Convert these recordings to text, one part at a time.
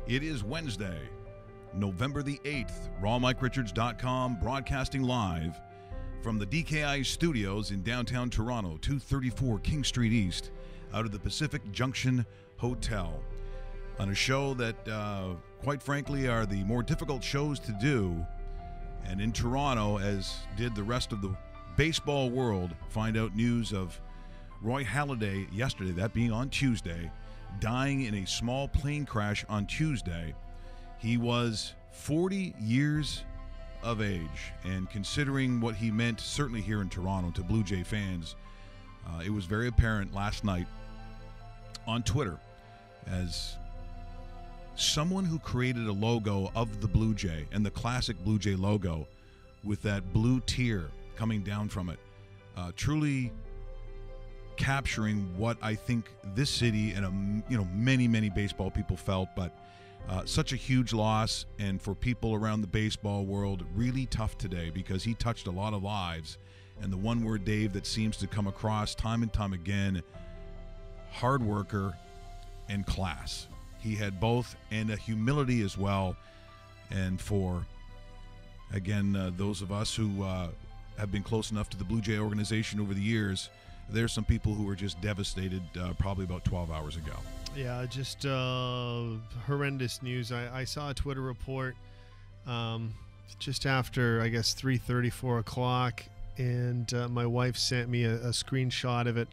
It is Wednesday, November the 8th, rawmike.richards.com, broadcasting live from the DKI studios in downtown Toronto, 234 King Street East, out of the Pacific Junction Hotel, on a show that, quite frankly, are the more difficult shows to do. And in Toronto, as did the rest of the baseball world, find out news of Roy Halladay yesterday, that being on Tuesday, dying in a small plane crash on Tuesday. He was 40 years of age, and considering what he meant, certainly here in Toronto, to Blue Jay fans, it was very apparent last night on Twitter as someone who created a logo of the Blue Jay and the classic Blue Jay logo with that blue tear coming down from it, truly capturing what I think this city and many baseball people felt. But such a huge loss, and for people around the baseball world, really tough today, because he touched a lot of lives. And the one word, Dave, that seems to come across time and time again: hard worker and class. He had both, and a humility as well. And for, again, those of us who have been close enough to the Blue Jay organization over the years, there's some people who were just devastated probably about 12 hours ago. Yeah, just horrendous news. I saw a Twitter report just after, I guess, 3:30, 4 o'clock, and my wife sent me a screenshot of it.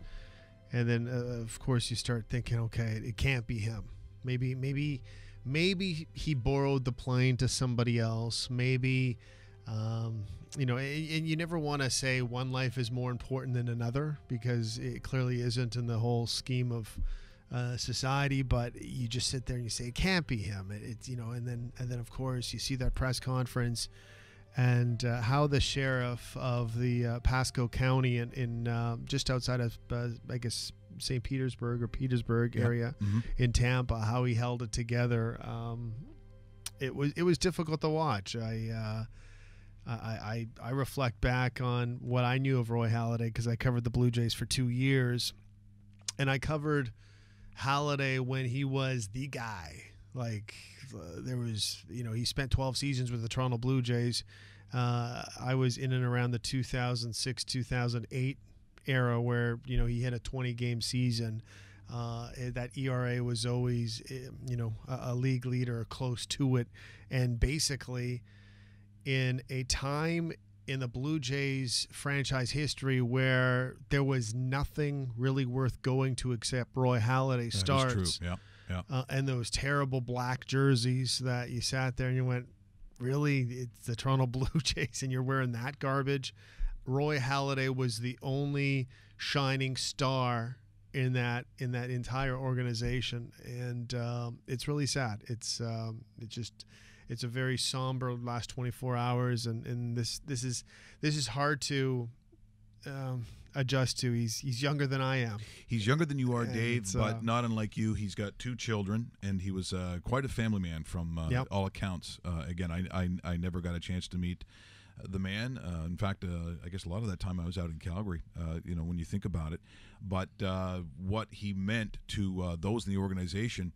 And then, of course, you start thinking, okay, it can't be him. Maybe he borrowed the plane to somebody else. Maybe, and you never want to say one life is more important than another, because it clearly isn't in the whole scheme of society. But you just sit there and you say, it can't be him. And then of course you see that press conference, and how the sheriff of the Pasco County in just outside of I guess St. Petersburg or Petersburg area in Tampa, how he held it together. It was difficult to watch. I reflect back on what I knew of Roy Halladay, because I covered the Blue Jays for 2 years, and I covered Halladay when he was the guy. Like, there was, he spent 12 seasons with the Toronto Blue Jays. I was in and around the 2006-2008 era, where he had a 20-game season. That ERA was always a league leader or close to it, and basically in a time in the Blue Jays franchise history where there was nothing really worth going to except Roy Halladay starts. That's true. Yeah. And those terrible black jerseys that you sat there and you went, really, it's the Toronto Blue Jays and you're wearing that garbage? Roy Halladay was the only shining star in that entire organization, and it's really sad. It's a very somber last 24 hours, and this is hard to adjust to. He's younger than I am. He's younger than you are, Dave, but not unlike you. He's got 2 children, and he was quite a family man from all accounts. Again, I never got a chance to meet the man. In fact, I guess a lot of that time I was out in Calgary, when you think about it. But what he meant to those in the organization.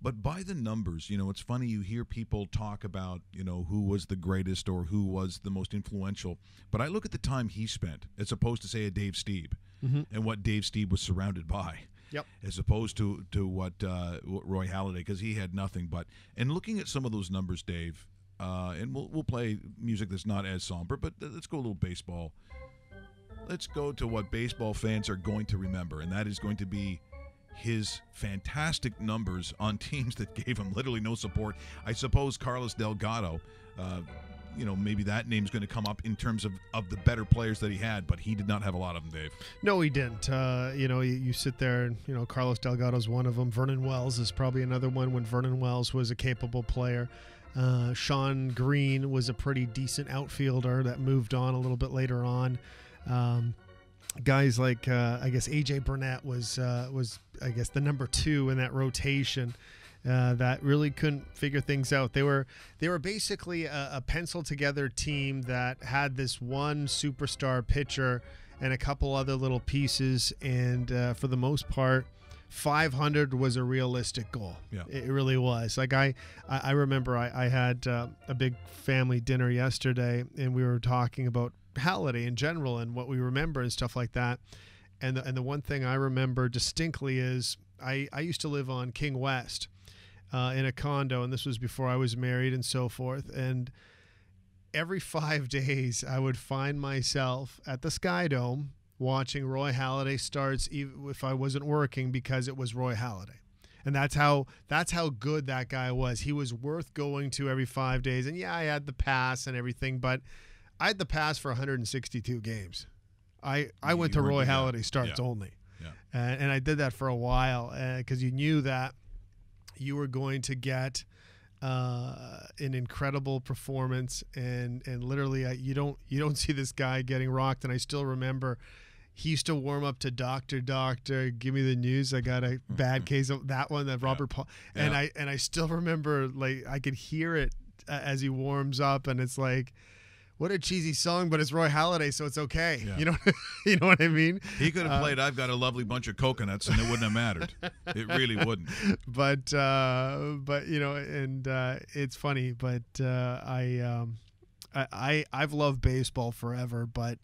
But by the numbers, it's funny, you hear people talk about, who was the greatest or who was the most influential. But I look at the time he spent, as opposed to, say, a Dave Stieb, and what Dave Stieb was surrounded by. Yep. As opposed to what Roy Halladay, because he had nothing. And looking at some of those numbers, Dave, and we'll play music that's not as somber, but let's go a little baseball. Let's go to what baseball fans are going to remember, and that is going to be his fantastic numbers on teams that gave him literally no support. I suppose Carlos Delgado, maybe that name's going to come up in terms of the better players that he had, but he did not have a lot of them, Dave. No, he didn't. You sit there and, Carlos Delgado's one of them. Vernon Wells is probably another one, when Vernon Wells was a capable player. Sean Green was a pretty decent outfielder that moved on a little bit later on. Guys like I guess AJ Burnett was I guess the number 2 in that rotation that really couldn't figure things out. They were basically a penciled together team that had this one superstar pitcher and a couple other little pieces, and for the most part, 500 was a realistic goal. Yeah. It really was. Like I remember I had a big family dinner yesterday, and we were talking about Halliday in general and what we remember and stuff like that. And the one thing I remember distinctly is I used to live on King West in a condo, and this was before I was married and so forth. And every 5 days I would find myself at the Sky Dome watching Roy Halladay starts, even if I wasn't working, because it was Roy Halladay. And that's how good that guy was. He was worth going to every 5 days. And yeah, I had the pass and everything, but I had the pass for 162 games. I went to Roy Halladay starts only. Yeah. And I did that for a while because you knew that you were going to get an incredible performance, and literally you don't see this guy getting rocked. And I still remember he used to warm up to Doctor, give me the news. I got a bad case of that one, that Robert Paul. And I still remember, like, I could hear it as he warms up, and it's like, what a cheesy song, but it's Roy Halladay, so it's okay. Yeah. You know what I mean? He could have played "I've Got a Lovely Bunch of Coconuts" and it wouldn't have mattered. It really wouldn't. But and it's funny. But I've loved baseball forever. But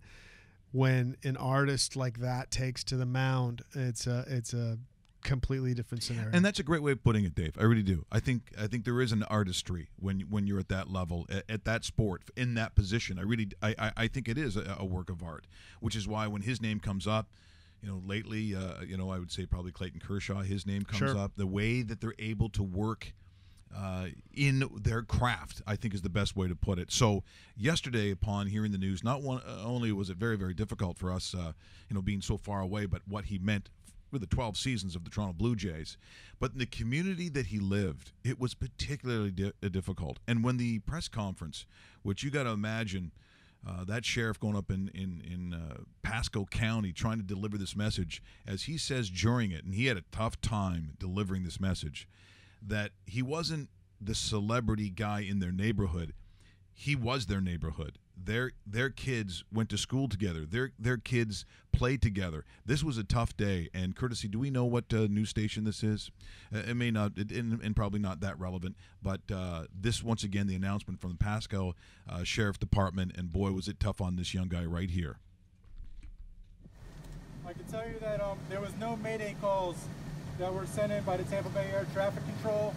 when an artist like that takes to the mound, it's a completely different scenario. And that's a great way of putting it, Dave. I really do. I think there is an artistry when you're at that level, at that sport, in that position. I think it is a work of art, which is why when his name comes up, lately, I would say probably Clayton Kershaw, his name comes up. The way that they're able to work in their craft, I think, is the best way to put it. So yesterday, upon hearing the news, not only was it very, very difficult for us, being so far away, but what he meant for the 12 seasons of the Toronto Blue Jays, but in the community that he lived, it was particularly difficult. And when the press conference, which you got to imagine, that sheriff going up in Pasco County trying to deliver this message, as he says during it, and he had a tough time delivering this message, that he wasn't the celebrity guy in their neighborhood. He was their neighborhood. Their kids went to school together. Their kids played together. This was a tough day. And courtesy, do we know what news station this is? It may not, and probably not that relevant. But this, once again, the announcement from the Pasco Sheriff Department, and boy, was it tough on this young guy right here. I can tell you that there was no Mayday calls that were sent in by the Tampa Bay Air Traffic Control.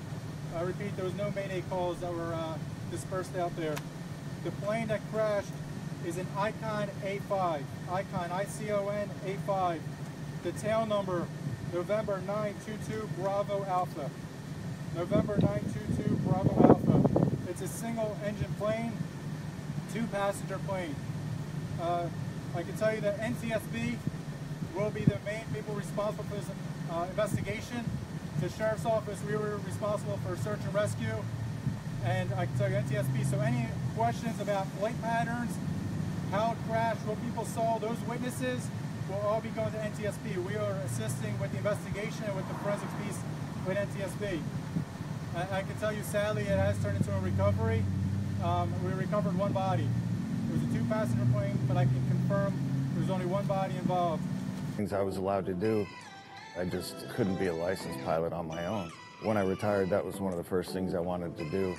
I repeat, there was no Mayday calls that were dispersed out there. The plane that crashed is an Icon A5. Icon, I-C-O-N, A5. The tail number, November 922 Bravo Alpha. November 922 Bravo Alpha. It's a single engine plane, 2-passenger plane. I can tell you that NTSB will be the main people responsible for this investigation. The Sheriff's Office, we were responsible for search and rescue. And I can tell you NTSB, so any questions about flight patterns, how it crashed, what people saw, those witnesses will all be going to NTSB. We are assisting with the investigation and with the forensics piece with NTSB. I can tell you, sadly, it has turned into a recovery. We recovered one body. It was a 2-passenger plane, but I can confirm there was only one body involved. Things I was allowed to do, I just couldn't be a licensed pilot on my own. When I retired, that was one of the first things I wanted to do.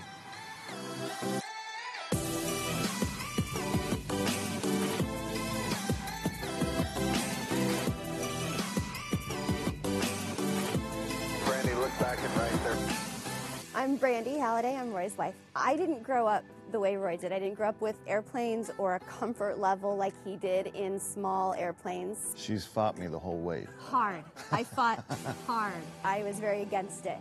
Brandy, look back and right there. I'm Brandy Halladay. I'm Roy's wife. I didn't grow up the way Roy did. I didn't grow up with airplanes or a comfort level like he did in small airplanes. She's fought me the whole way. Hard. I fought hard. I was very against it.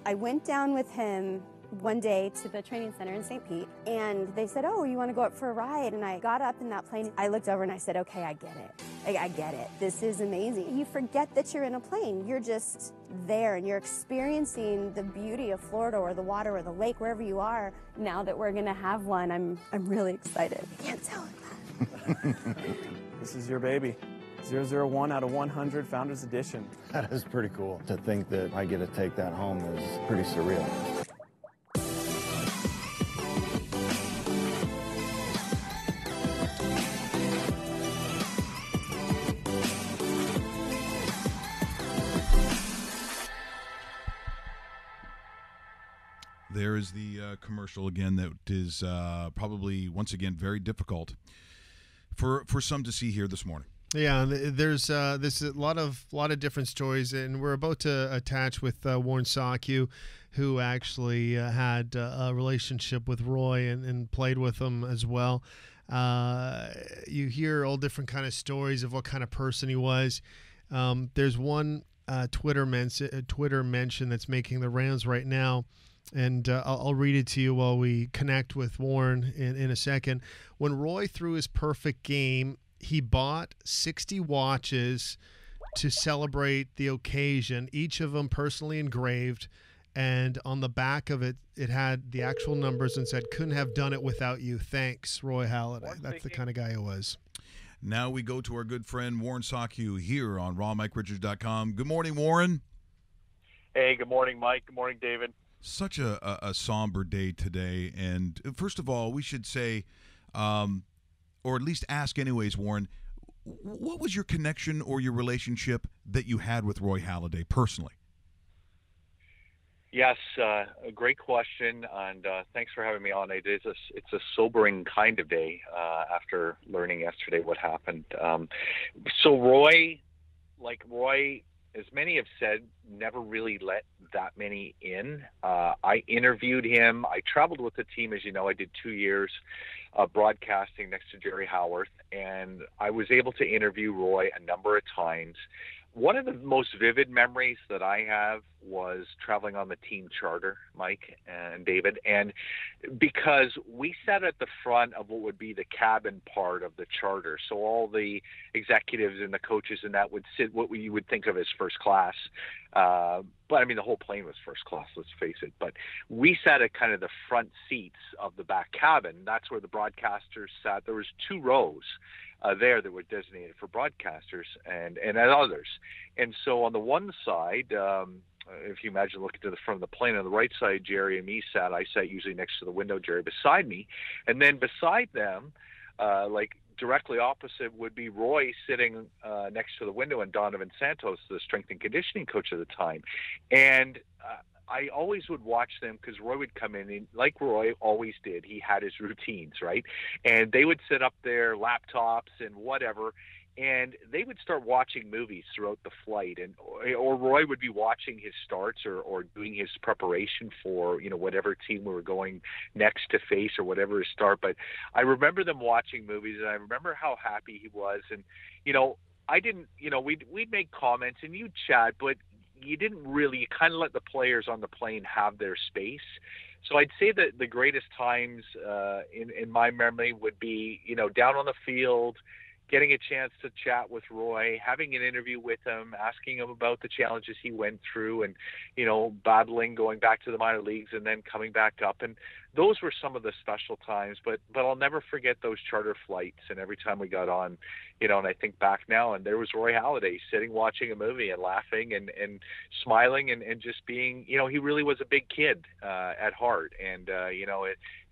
I went down with him one day to the training center in St. Pete, and they said, oh, you want to go up for a ride? And I got up in that plane. I looked over and I said, okay, I get it. I get it. This is amazing. You forget that you're in a plane. You're just there, and you're experiencing the beauty of Florida or the water or the lake, wherever you are. Now that we're going to have one, I'm really excited. I can't tell him that. This is your baby. 001 out of 100 Founders Edition. That is pretty cool. To think that I get to take that home is pretty surreal. there is the commercial again that is probably, once again, very difficult for some to see here this morning. Yeah, there's a lot of different stories, and we're about to attach with Warren Saku, who actually had a relationship with Roy and played with him as well. You hear all different kind of stories of what kind of person he was. There's one Twitter mention that's making the rounds right now, and I'll read it to you while we connect with Warren in a second. When Roy threw his perfect game, he bought 60 watches to celebrate the occasion, each of them personally engraved, and on the back of it, it had the actual numbers and said, "Couldn't have done it without you. Thanks, Roy Halladay." That's the kind of guy he was. Now we go to our good friend Warren Saku here on rawmikeRichards.com. Good morning, Warren. Hey, good morning, Mike. Good morning, David. Such a somber day today. And first of all, we should say, or at least ask anyways, Warren, what was your connection or your relationship that you had with Roy Halladay personally? Yes, a great question, and thanks for having me on. It's a sobering kind of day after learning yesterday what happened. So Roy, as many have said, never really let that many in. I interviewed him. I traveled with the team, as you know. I did 2 years broadcasting next to Jerry Howarth, and I was able to interview Roy a number of times. One of the most vivid memories that I have was traveling on the team charter, Mike and David, and because we sat at the front of what would be the cabin part of the charter, so all the executives and the coaches and that would sit what you would think of as first class, but I mean the whole plane was first class, let's face it, but we sat at kind of the front seats of the back cabin. That's where the broadcasters sat. There was 2 rows there that were designated for broadcasters and others. And so on the one side, if you imagine looking to the front of the plane, on the right side, Jerry and me sat. I sat usually next to the window, Jerry beside me. And then beside them, like directly opposite, would be Roy sitting next to the window, and Donovan Santos, the strength and conditioning coach at the time. And I always would watch them because Roy would come in, and like Roy always did, he had his routines, right? And they would set up their laptops and whatever, and they would start watching movies throughout the flight, or Roy would be watching his starts or doing his preparation for, whatever team we were going next to face or whatever his start. But I remember them watching movies, and I remember how happy he was. And, I didn't, we'd make comments and you'd chat, but you didn't really, you kind of let the players on the plane have their space. So I'd say that the greatest times in my memory would be, down on the field, getting a chance to chat with Roy, having an interview with him, asking him about the challenges he went through and, battling, going back to the minor leagues and then coming back up. And those were some of the special times, but I'll never forget those charter flights. And every time we got on, and I think back now, and there was Roy Halladay sitting watching a movie and laughing and smiling and just being, he really was a big kid at heart. And,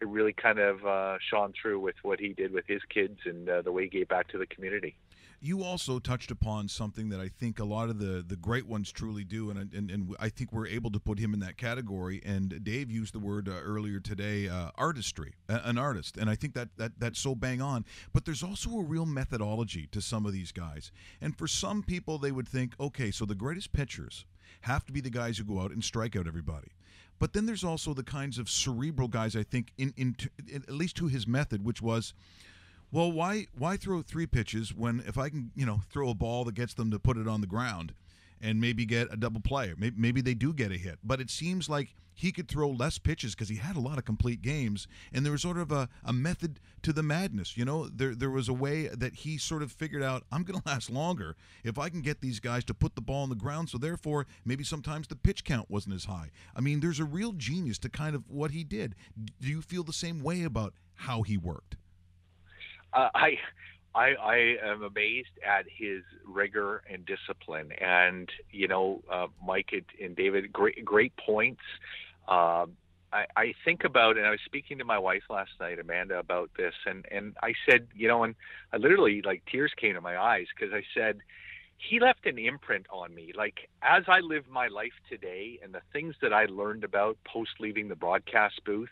it really kind of shone through with what he did with his kids and the way he gave back to the community. You also touched upon something that I think a lot of the great ones truly do, and I think we're able to put him in that category. And Dave used the word earlier today, artistry, an artist, and I think that's so bang on. But there's also a real methodology to some of these guys, and for some people they would think, okay, so the greatest pitchers have to be the guys who go out and strike out everybody. But then there's also the kinds of cerebral guys, I think, in at least to his method, which was, well, why throw 3 pitches when if I can, throw a ball that gets them to put it on the ground and maybe get a double play? Maybe they do get a hit. But it seems like he could throw less pitches because he had a lot of complete games, and there was sort of a method to the madness. There was a way that he sort of figured out, I'm going to last longer if I can get these guys to put the ball on the ground, so therefore maybe sometimes the pitch count wasn't as high. I mean, there's a real genius to kind of what he did. Do you feel the same way about how he worked? I am amazed at his rigor and discipline, and Mike and David, great points. I think about, and I was speaking to my wife last night, Amanda, about this, and I said, and I literally, like, tears came to my eyes because I said, he left an imprint on me. Like, as I live my life today and the things that I learned about post leaving the broadcast booth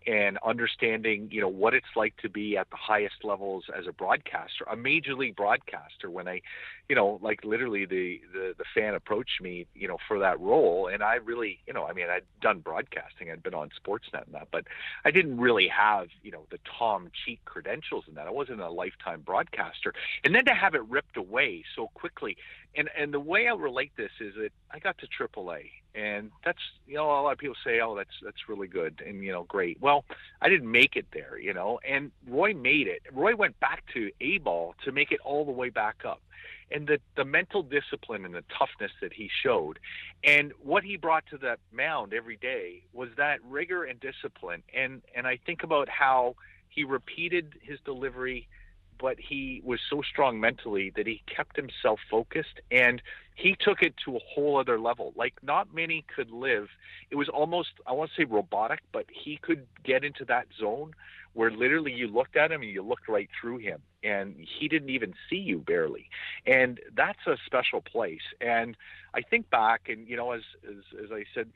and understanding, what it's like to be at the highest levels as a broadcaster, a major league broadcaster, when I, like literally the fan approached me, for that role. And I really, I'd done broadcasting, I'd been on Sportsnet and that, but I didn't really have, the Tom Cheek credentials in that. I wasn't a lifetime broadcaster. And then to have it ripped away so quickly. And the way I relate this is that I got to AAA, and that's, a lot of people say, oh, that's really good and, great. Well, I didn't make it there, and Roy made it. Roy went back to A-ball to make it all the way back up. And the mental discipline and the toughness that he showed and what he brought to that mound every day was that rigor and discipline. And I think about how he repeated his delivery, but he was so strong mentally that he kept himself focused, and he took it to a whole other level. Like, not many could live. It was almost, I want to say robotic, but he could get into that zone where literally you looked at him and you looked right through him, and he didn't even see you barely. And that's a special place. And I think back, and, as I said,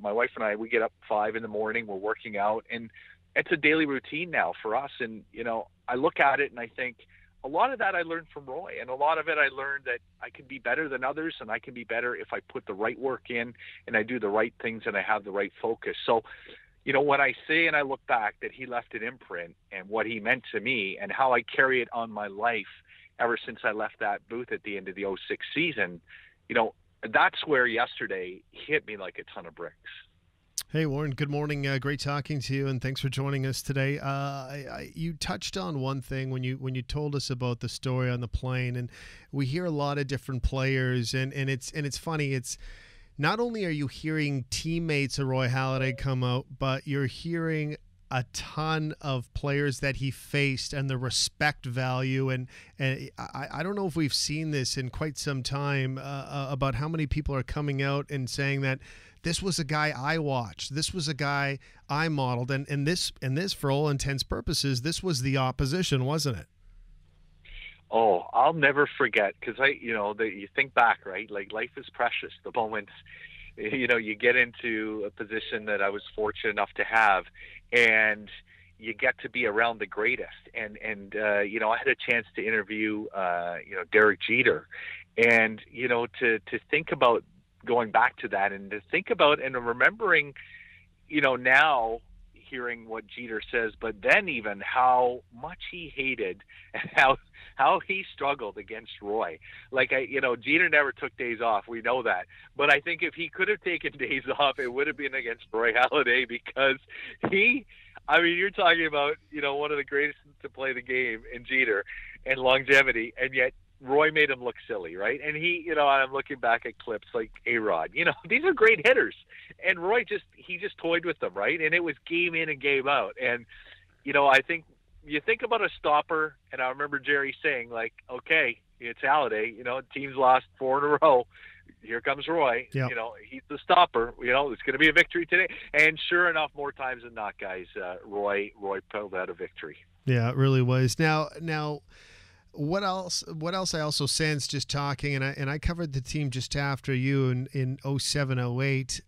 my wife and I, we get up 5 a.m, we're working out, and it's a daily routine now for us. And, I look at it and I think a lot of that I learned from Roy, and a lot of it I learned that I can be better than others, and I can be better if I put the right work in and I do the right things and I have the right focus. So, when I say and I look back that he left an imprint and what he meant to me and how I carry it on my life ever since I left that booth at the end of the 2006 season, that's where yesterday hit me like a ton of bricks. Hey, Warren, good morning. Great talking to you, and thanks for joining us today. You touched on one thing when you told us about the story on the plane, and we hear a lot of different players, and it's funny. It's not only are you hearing teammates of Roy Halladay come out, but you're hearing a ton of players that he faced and the respect value. And I don't know if we've seen this in quite some time about how many people are coming out and saying that this was a guy I watched, this was a guy I modeled. And this, for all intents purposes, this was the opposition, wasn't it? Oh, I'll never forget, because you think back, right? Like, life is precious. The moments, you get into a position that I was fortunate enough to have, and you get to be around the greatest. And I had a chance to interview, Derek Jeter, and, to think about going back to that and to think about and remembering, now hearing what Jeter says, but then even how much he hated and how he struggled against Roy. Like, Jeter never took days off. We know that. But I think if he could have taken days off, it would have been against Roy Halladay, because you're talking about, one of the greatest to play the game in Jeter and longevity, and yet Roy made him look silly, right? And he, I'm looking back at clips like A-Rod, these are great hitters. And Roy just toyed with them, right? And it was game in and game out. And, I think you think about a stopper, and I remember Jerry saying, like, okay, it's Halladay, team's lost 4 in a row. Here comes Roy. Yep. He's the stopper. It's going to be a victory today. And sure enough, more times than not, guys, Roy pulled out a victory. Yeah, it really was. Now, what else I also sensed just talking, and I covered the team just after you in 07, 08.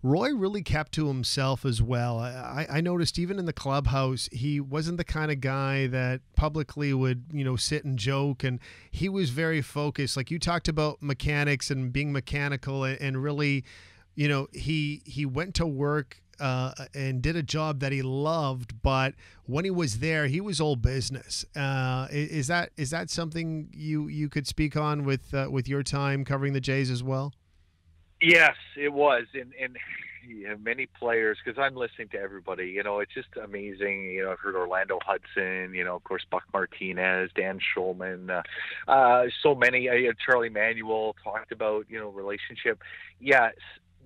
Roy really kept to himself as well. I noticed even in the clubhouse, he wasn't the kind of guy that publicly would, sit and joke, and he was very focused. Like, you talked about mechanics and being mechanical, and really, he went to work and did a job that he loved, but when he was there, he was all business. Is that something you could speak on with your time covering the Jays as well? Yes, it was, and many players, because I'm listening to everybody. It's just amazing. I've heard Orlando Hudson. Of course, Buck Martinez, Dan Schulman, so many. Charlie Manuel talked about relationship. Yes,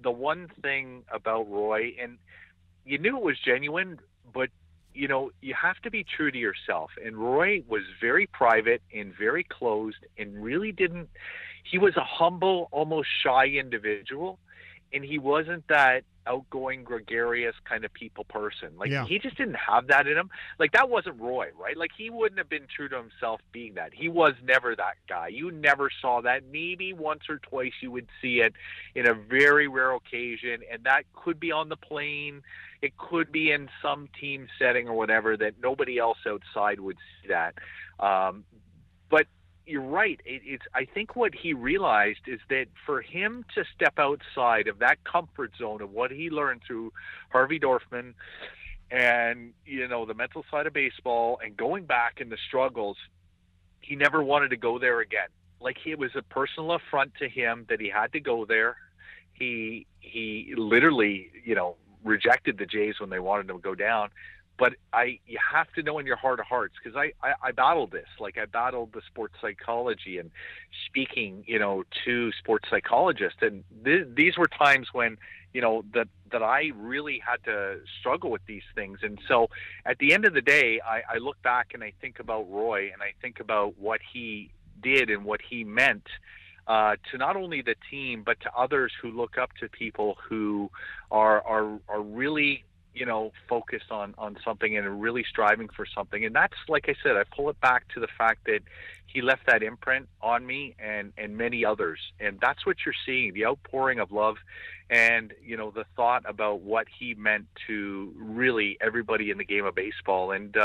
the one thing about Roy, and you knew it was genuine, but you have to be true to yourself. And Roy was very private and very closed, and really he was a humble, almost shy individual. And he wasn't that outgoing, gregarious kind of people person. Like, Yeah. he just didn't have that in him. Like, that wasn't Roy, right? Like, he wouldn't have been true to himself being that. He was never that guy. You never saw that. Maybe once or twice you would see it in a very rare occasion, and that could be on the plane. It could be in some team setting or whatever that nobody else outside would see that. But you're right. I think what he realized is that for him to step outside of that comfort zone of what he learned through Harvey Dorfman and, the mental side of baseball and going back in the struggles, he never wanted to go there again. Like, it was a personal affront to him that he had to go there. He literally, rejected the Jays when they wanted him to go down. But you have to know in your heart of hearts, because I battled this. Like, I battled the sports psychology and speaking, to sports psychologists. And these were times when, that I really had to struggle with these things. And so at the end of the day, I look back and I think about Roy, and I think about what he did and what he meant to not only the team, but to others who look up to people who are really, focused on something and are really striving for something. And that's, like I said, I pull it back to the fact that he left that imprint on me and many others. And that's what you're seeing, the outpouring of love and, the thought about what he meant to really everybody in the game of baseball. And,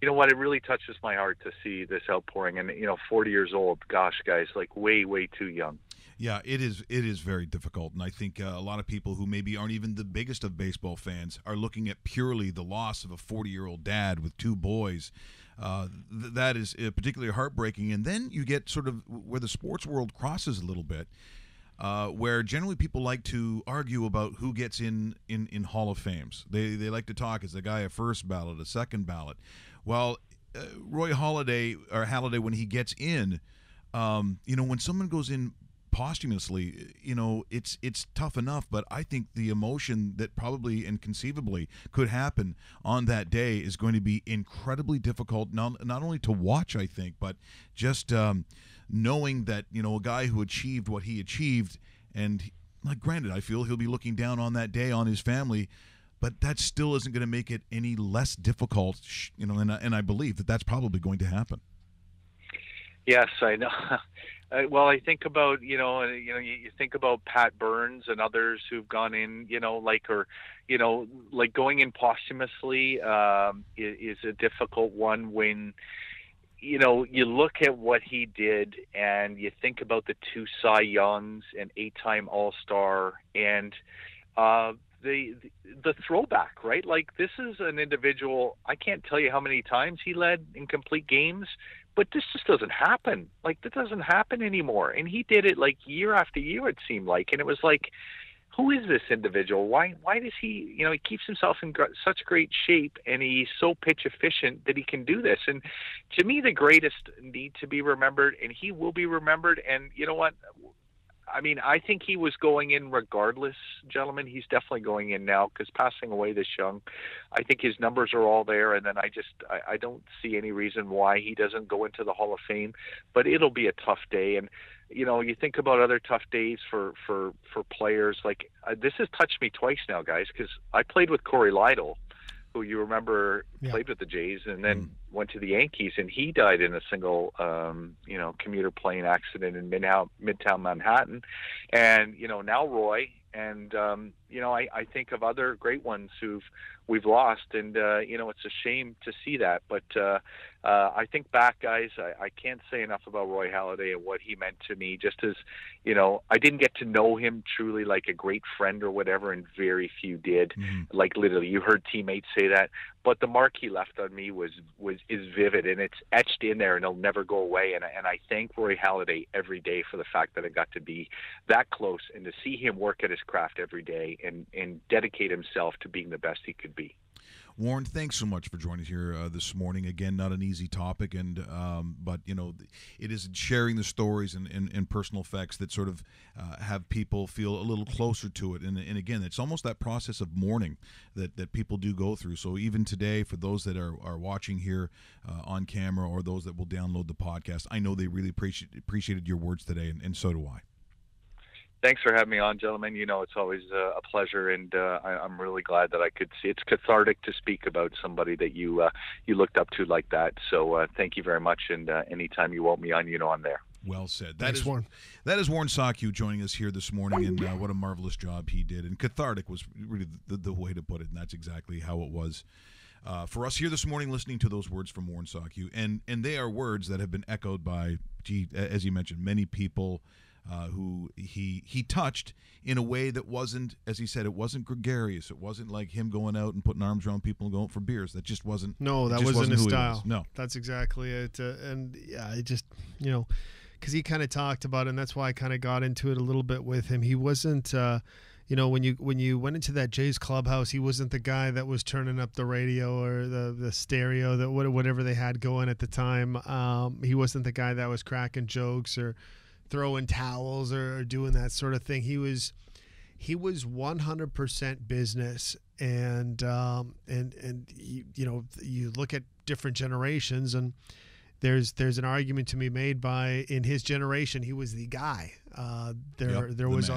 you know what, it really touches my heart to see this outpouring. And, 40 years old, gosh, guys, like way, way too young. Yeah, it is very difficult, and I think a lot of people who maybe aren't even the biggest of baseball fans are looking at purely the loss of a 40-year-old dad with two boys. That is particularly heartbreaking, and then you get sort of where the sports world crosses a little bit, where generally people like to argue about who gets in Hall of Fames. They like to talk, is the guy a first ballot, a second ballot? Well, Roy Halladay, when he gets in, when someone goes in posthumously, it's tough enough, but I think the emotion that probably and conceivably could happen on that day is going to be incredibly difficult, not only to watch, I think, but just knowing that, a guy who achieved what he achieved, and like, granted, I feel he'll be looking down on that day on his family, but that still isn't going to make it any less difficult, and I believe that that's probably going to happen. Yes, I know. Well, I think about, you think about Pat Burns and others who've gone in, like going in posthumously is a difficult one when, you look at what he did and you think about the two Cy Youngs and 8-time All-Star and the throwback, right? Like, this is an individual, I can't tell you how many times he led in complete games, but this just doesn't happen. Like, that doesn't happen anymore. And he did it like year after year, it seemed like. And it was like, who is this individual? Why does he, he keeps himself in such great shape, and he's so pitch efficient that he can do this. And to me, the greatest need to be remembered, and he will be remembered. And you know what? I mean, I think he was going in regardless, gentlemen. He's definitely going in now, because passing away this young, I think his numbers are all there. And then I don't see any reason why he doesn't go into the Hall of Fame. But it'll be a tough day. And, you think about other tough days for players. Like, this has touched me twice now, guys, because I played with Corey Lytle, who you remember played with the Jays and then went to the Yankees, and he died in a single, commuter plane accident in Midtown Manhattan. And, now Roy, and, I think of other great ones we've lost, and, it's a shame to see that. But I think back, guys, I can't say enough about Roy Halladay and what he meant to me, just as, I didn't get to know him truly like a great friend or whatever, and very few did. Mm-hmm. Like, literally, you heard teammates say that. But the mark he left on me is vivid, and it's etched in there, and it'll never go away. And I thank Roy Halladay every day for the fact that I got to be that close and to see him work at his craft every day and dedicate himself to being the best he could be. Warren, thanks so much for joining us here this morning. Again, not an easy topic, and but it is sharing the stories and personal effects that sort of have people feel a little closer to it. And again, it's almost that process of mourning that people do go through. So even today, for those that are watching here on camera, or those that will download the podcast, I know they really appreciated your words today, and so do I. Thanks for having me on, gentlemen. It's always a pleasure, and I'm really glad that I could see. It's cathartic to speak about somebody that you looked up to like that. So thank you very much, and anytime you want me on, I'm there. Well said. Thanks, Warren. That is Warren Sakyu joining us here this morning, and what a marvelous job he did. And cathartic was really the way to put it, and that's exactly how it was for us here this morning, listening to those words from Warren Sakyu. And they are words that have been echoed by, as you mentioned, many people who he touched in a way that wasn't, as he said, it wasn't gregarious. It wasn't like him going out and putting arms around people and going for beers. That just wasn't. No, that wasn't his style. No, that's exactly it. And yeah, it just, because he kind of talked about it, and that's why I kind of got into it a little bit with him. He wasn't, when you went into that Jays clubhouse, he wasn't the guy that was turning up the radio or the stereo, that whatever they had going at the time. He wasn't the guy that was cracking jokes or throwing towels or doing that sort of thing. He was 100% business, and you look at different generations, and there's an argument to be made by, in his generation, he was the guy. There was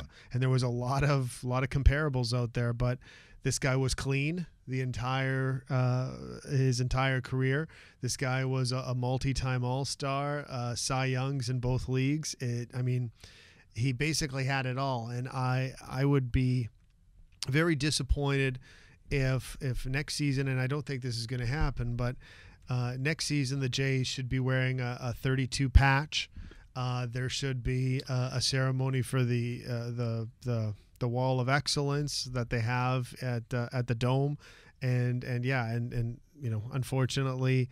a lot of comparables out there, but this guy was clean his entire career. This guy was a multi-time All-Star, Cy Youngs in both leagues. He basically had it all, and I would be very disappointed if next season, and I don't think this is going to happen, but next season the Jays should be wearing a 32 patch. There should be a ceremony for the Wall of Excellence that they have at the Dome, and unfortunately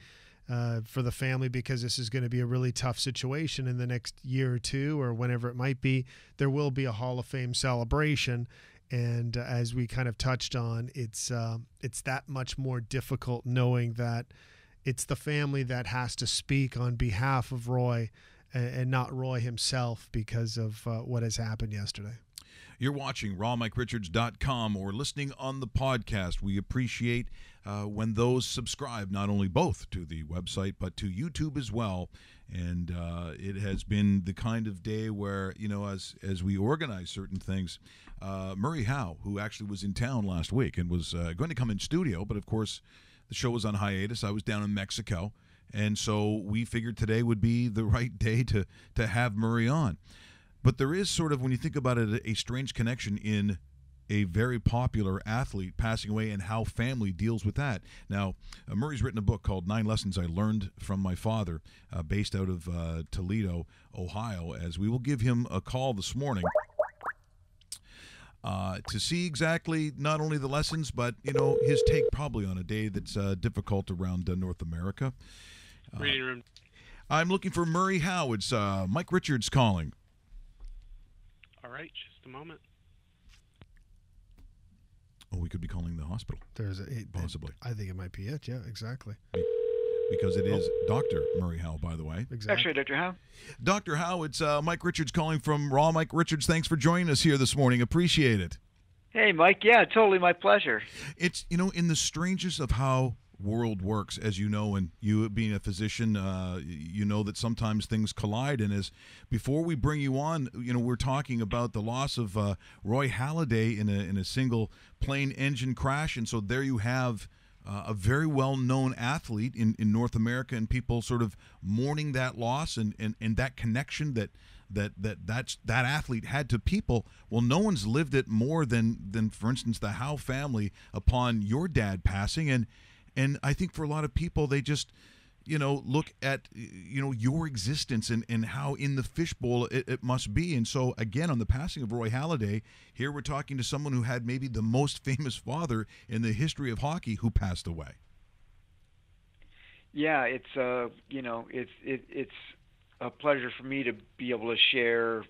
for the family, because this is going to be a really tough situation in the next year or two or whenever it might be, there will be a Hall of Fame celebration. And as we kind of touched on, it's that much more difficult knowing that it's the family that has to speak on behalf of Roy and not Roy himself because of what has happened yesterday. You're watching rawmike.richards.com or listening on the podcast. We appreciate when those subscribe, not only both to the website, but to YouTube as well. And it has been the kind of day where, as we organize certain things, Murray Howe, who actually was in town last week and was going to come in studio, but of course the show was on hiatus. I was down in Mexico, and so we figured today would be the right day to have Murray on. But there is sort of, when you think about it, a strange connection in a very popular athlete passing away and how family deals with that. Now, Murray's written a book called 9 Lessons I Learned from My Father, based out of Toledo, Ohio, as we will give him a call this morning to see exactly not only the lessons, but, his take probably on a day that's difficult around North America. Reading room. I'm looking for Murray Howe. It's Mike Richards calling. All right, just a moment. Oh, we could be calling the hospital. Possibly. I think it might be it. Yeah, exactly. Because it is Dr. Murray Howe, by the way. Exactly. Actually, Dr. Howe. Dr. Howe, it's Mike Richards calling from Raw. Mike Richards, thanks for joining us here this morning. Appreciate it. Hey, Mike. Yeah, totally my pleasure. It's, in the strangest of how world works, as you know, and you being a physician, you know that sometimes things collide. And as before we bring you on, we're talking about the loss of Roy Halladay in a single plane engine crash, and so there you have a very well-known athlete in North America, and people sort of mourning that loss and that connection that athlete had to people. Well, no one's lived it more than for instance the Howe family upon your dad passing, and I think for a lot of people, they just, look at, your existence and how in the fishbowl it must be. And so, again, on the passing of Roy Halladay, here we're talking to someone who had maybe the most famous father in the history of hockey who passed away. Yeah, it's it's a pleasure for me to be able to share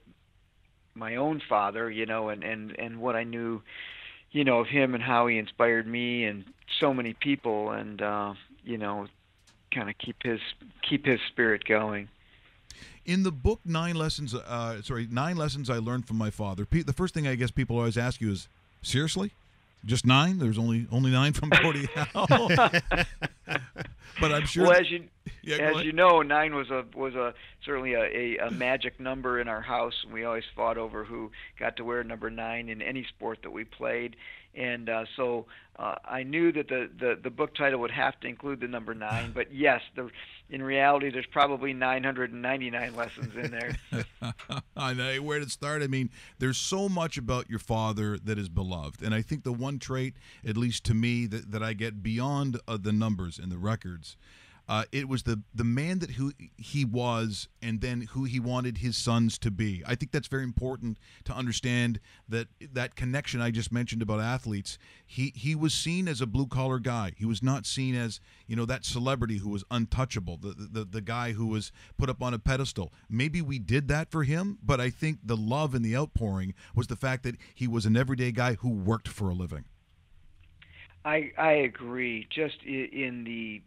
my own father, and what I knew, of him and how he inspired me and so many people, and kind of keep his spirit going. In the book, 9 Lessons I Learned from My Father, the first thing I guess people always ask you is, seriously? Just 9? There's only 9 from Gordie Howe? But I'm sure. Well, As you know, 9 was certainly a magic number in our house, and we always fought over who got to wear number 9 in any sport that we played. And so I knew that the book title would have to include the number 9. But yes, in reality, there's probably 999 lessons in there. I know where to start. I mean, there's so much about your father that is beloved. And I think the one trait, at least to me, that I get beyond the numbers and the records, it was the man that who he was and then who he wanted his sons to be. I think that's very important to understand that connection I just mentioned about athletes. He was seen as a blue-collar guy. He was not seen as, that celebrity who was untouchable, the guy who was put up on a pedestal. Maybe we did that for him, but I think the love and the outpouring was the fact that he was an everyday guy who worked for a living. I agree. Just in the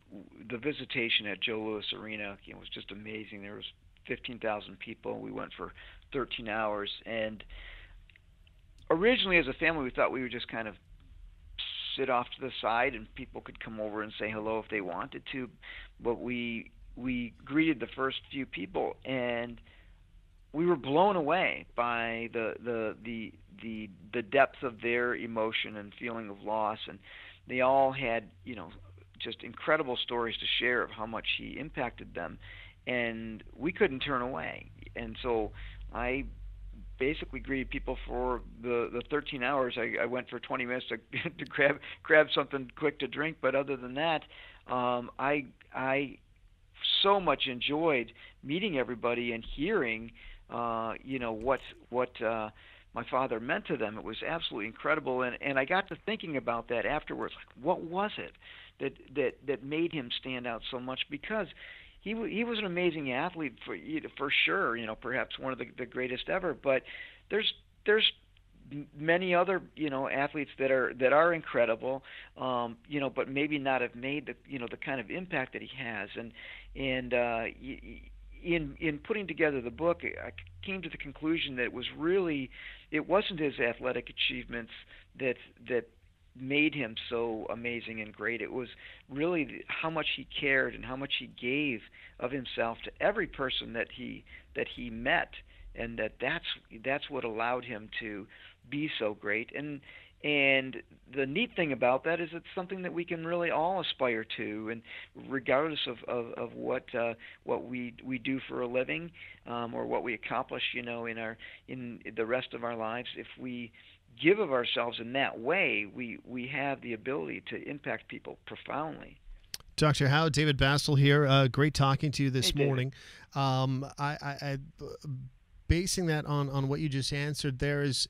visitation at Joe Louis Arena, it was just amazing. There was 15,000 people. We went for 13 hours, and originally as a family we thought we would just kind of sit off to the side and people could come over and say hello if they wanted to. But we greeted the first few people, and we were blown away by the depth of their emotion and feeling of loss, and they all had just incredible stories to share of how much he impacted them, and we couldn't turn away. And so I basically greeted people for the 13 hours. I went for 20 minutes to grab something quick to drink, but other than that, I so much enjoyed meeting everybody and hearing what my father meant to them. It was absolutely incredible, and I got to thinking about that afterwards. Like, what was it that made him stand out so much? Because he was an amazing athlete for sure. Perhaps one of the greatest ever. But there's many other athletes that are incredible, but maybe not have made the kind of impact that he has. And in putting together the book, I came to the conclusion that it wasn't his athletic achievements that made him so amazing and great. It was really how much he cared and how much he gave of himself to every person that he met, and that's what allowed him to be so great. And the neat thing about that is it's something that we can really all aspire to, and regardless of what we do for a living, or what we accomplish, in the rest of our lives, if we give of ourselves in that way, we have the ability to impact people profoundly. Dr. Howe, David Bastel here. Great talking to you this morning. I basing that on what you just answered there is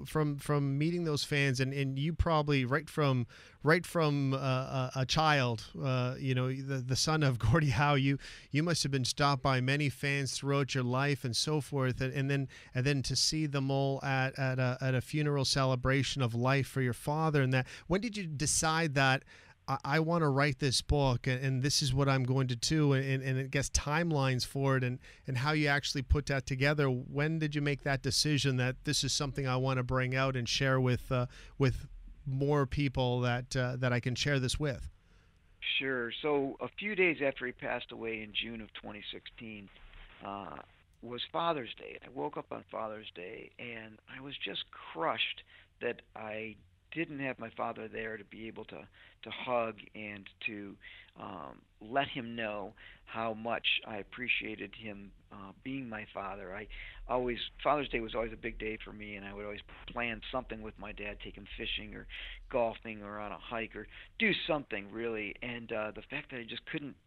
from meeting those fans, and you probably right from a child, the son of Gordie Howe, you must have been stopped by many fans throughout your life and so forth, and then to see them all at a funeral celebration of life for your father. And that, when did you decide that I want to write this book, and this is what I'm going to do, and I guess timelines for it, and how you actually put that together? When did you make that decision that this is something I want to bring out and share with more people that I can share this with? Sure. So a few days after he passed away in June of 2016 was Father's Day. I woke up on Father's Day, and I was just crushed that I didn't have my father there to be able to hug and to let him know how much I appreciated him being my father. Father's Day was always a big day for me, and I would always plan something with my dad, take him fishing or golfing or on a hike or do something really. And the fact that I just couldn't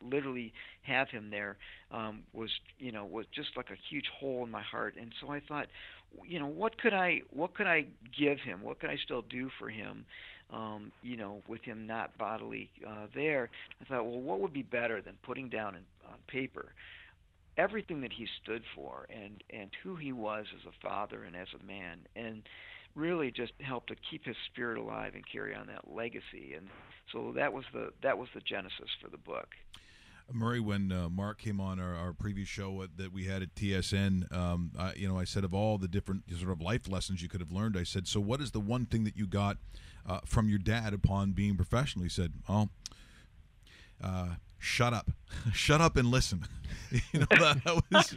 literally have him there was just like a huge hole in my heart. And so I thought, what could I give him? What could I still do for him? With him not bodily there, I thought, well, what would be better than putting down on paper everything that he stood for and who he was as a father and as a man, and really just help to keep his spirit alive and carry on that legacy. And so that was the genesis for the book. Murray, when Mark came on our previous show that we had at TSN, I said, of all the different sort of life lessons you could have learned, I said, so what is the one thing that you got from your dad upon being professional? He said, shut up. Shut up and listen. You know, that was,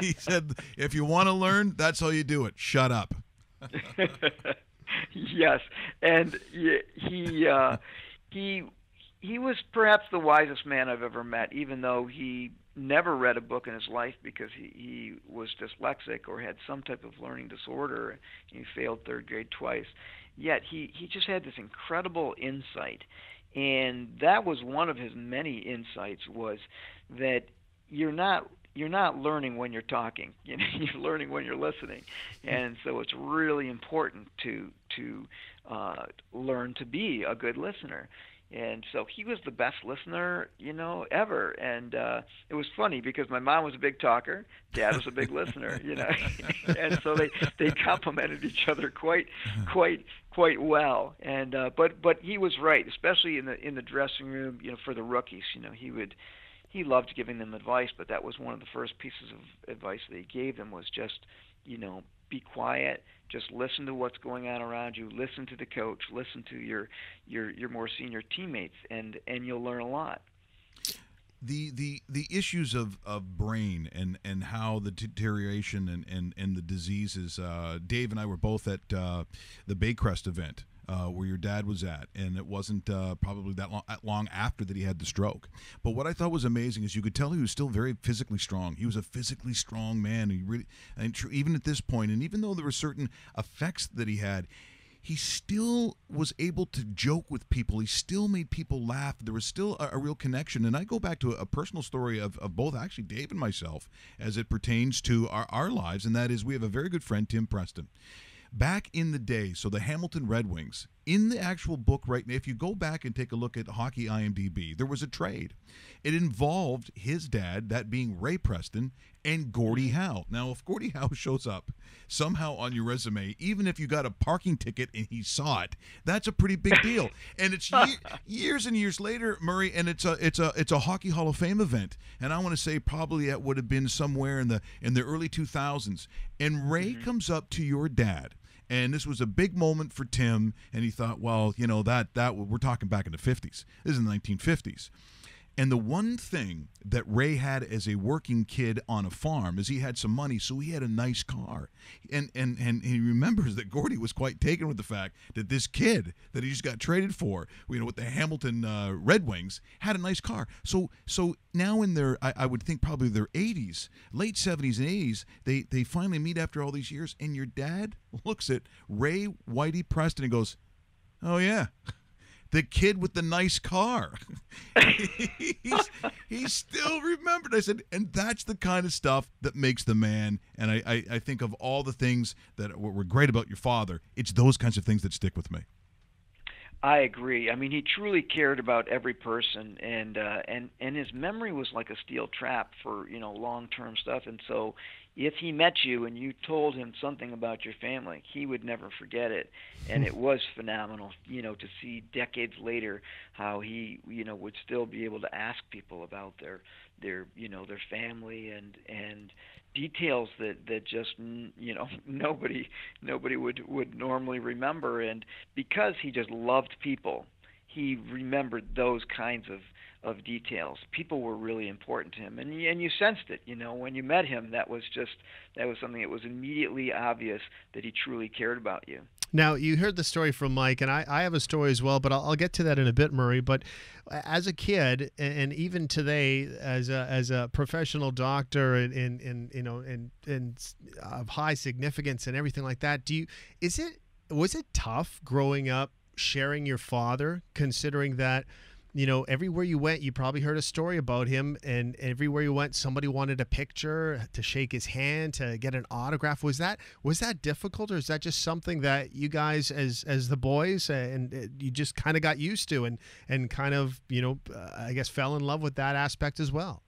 he said, if you want to learn, that's how you do it. Shut up. Yes, and he was perhaps the wisest man I've ever met, even though he never read a book in his life because he was dyslexic or had some type of learning disorder. He failed third grade twice. Yet he just had this incredible insight. And that was one of his many insights, was that you're not learning when you're talking. You know, you're learning when you're listening. And so it's really important to learn to be a good listener. And so he was the best listener, you know, ever. And it was funny because my mom was a big talker, Dad was a big listener, you know, and so they complemented each other quite well. And but he was right, especially in the dressing room, you know, for the rookies. You know, he loved giving them advice, but that was one of the first pieces of advice that he gave them, was just, you know, be quiet. Just listen to what's going on around you. Listen to the coach. Listen to your more senior teammates, and you'll learn a lot. The issues of brain and how the deterioration and the diseases. Dave and I were both at the Baycrest event where your dad was at, and it wasn't probably that long after that he had the stroke. But what I thought was amazing is you could tell he was still very physically strong. He was a physically strong man. He really, and even at this point, and even though there were certain effects that he had, he still was able to joke with people. He still made people laugh. There was still a real connection. And I go back to a personal story of both, actually, Dave and myself, as it pertains to our lives, and that is we have a very good friend, Tim Preston. Back in the day, so the Hamilton Red Wings, in the actual book right now, if you go back and take a look at Hockey IMDb, there was a trade. It involved his dad, that being Ray Preston, and Gordie Howe. Now, if Gordie Howe shows up somehow on your resume, even if you got a parking ticket and he saw it, that's a pretty big deal. And it's years and years later, Murray, and it's a Hockey Hall of Fame event. And I want to say probably it would have been somewhere in the early 2000s. And Ray comes up to your dad. And this was a big moment for Tim, and he thought, well, you know, that we're talking back in the 50s. This is in the 1950s. And the one thing that Ray had as a working kid on a farm is he had some money, so he had a nice car. And he remembers that Gordie was quite taken with the fact that this kid that he just got traded for, you know, with the Hamilton Red Wings, had a nice car. So now in their, I would think probably their 80s, late 70s and 80s, they finally meet after all these years, and your dad looks at Ray Whitey Preston and goes, oh, yeah. The kid with the nice car. He's still remembered. I said, and that's the kind of stuff that makes the man. And I think of all the things that were great about your father, it's those kinds of things that stick with me. I agree. I mean, he truly cared about every person, and his memory was like a steel trap for, you know, long-term stuff. And so if he met you and you told him something about your family, he would never forget it. And it was phenomenal, you know, to see decades later how he, you know, would still be able to ask people about their you know, their family and details that just, you know, nobody would normally remember. And because he just loved people, he remembered those kinds of details. People were really important to him, and you sensed it, you know, when you met him. That was something that was immediately obvious that he truly cared about you. Now, you heard the story from Mike, and I have a story as well, but I'll get to that in a bit, Murray. But as a kid, and even today, as a professional doctor, and you know, and of high significance and everything like that, was it tough growing up sharing your father, considering that, you know, everywhere you went, you probably heard a story about him, and everywhere you went, somebody wanted a picture, to shake his hand, to get an autograph. Was that difficult, or is that just something that you guys, as the boys, and you just kind of got used to, and kind of, you know, I guess fell in love with that aspect as well?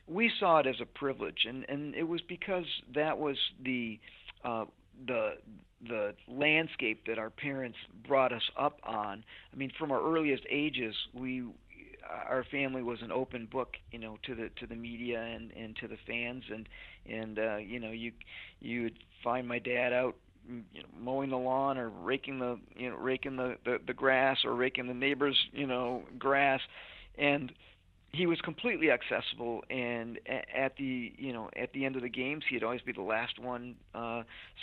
We saw it as a privilege, and it was because that was the landscape that our parents brought us up on. I mean, from our earliest ages, our family was an open book, you know, to the media and to the fans, and you know, you would find my dad out, you know, mowing the lawn or raking the grass, or raking the neighbor's, you know, grass, and he was completely accessible, and at the end of the games, he'd always be the last one